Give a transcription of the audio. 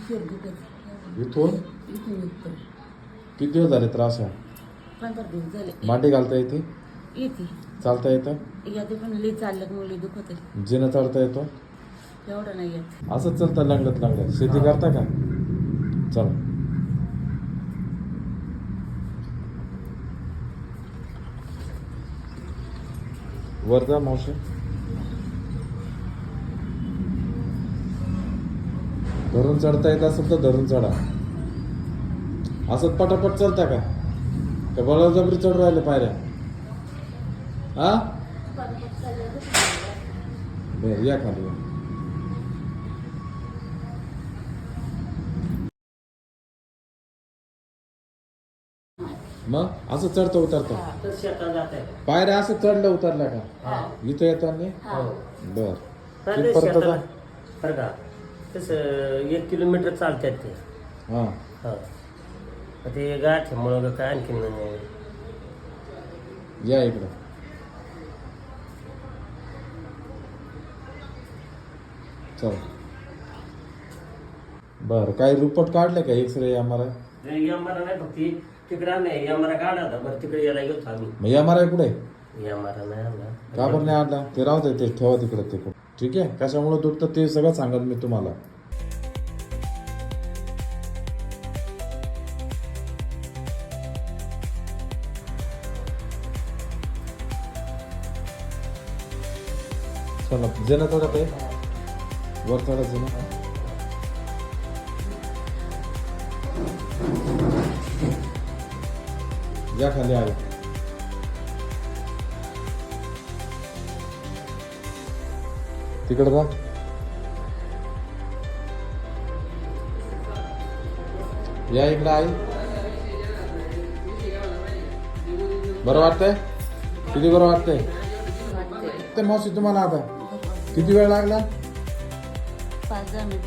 इथून किती दिवस झाले त्रास आहे? 15 दिवस झाले. मांडी घालता येते? येते. चालता येतं? यादी पण लई चाललं की मुली दुखत आहे. जिना चढता येतो? एवढं नाही येत. असंच चालतं लंगडत लंगडत. शेती करता का? चल. वर जा मावशी. धरून चढता येत असेल तर धरून चढा. असंच पटापट चढता का? का बळजबरी चढ राहिले पायऱ्या? हा बर, या खाली या. मग असं चढतं उतरतं पायऱ्या असं चढलं उतरल्या का? इथं येताना बर कितपर्यंत जा? बरं का तसं 1 किलोमीटर चालतात ते. हा हा ते गाठ्यामुळं काय आणखीन या इकडं. चल बर, काही रिपोर्ट काढले का? X-ray MRI? आम्हाला नाही फक्त तिकडे नाही आम्हाला काढा होता. बरं तिकडे यायला गेलो आम्ही. मग MRI कुठे? आम्हाला नाही आणला. का बरं नाही आणला? ते राहू दे, ते ठेवा तिकडे. ते ठीक आहे. कशामुळे दुखतं ते सगळं सांगत मी तुम्हाला. चला जेना चढत आहे वर चढत जेना. या खाली आहे. तिकडे जा. या इकडे आहे. बरं वाटतंय? किती बरं वाटतंय? ते मावशी तुम्हाला आता किती वेळ लागला? 5-10 मिनिट.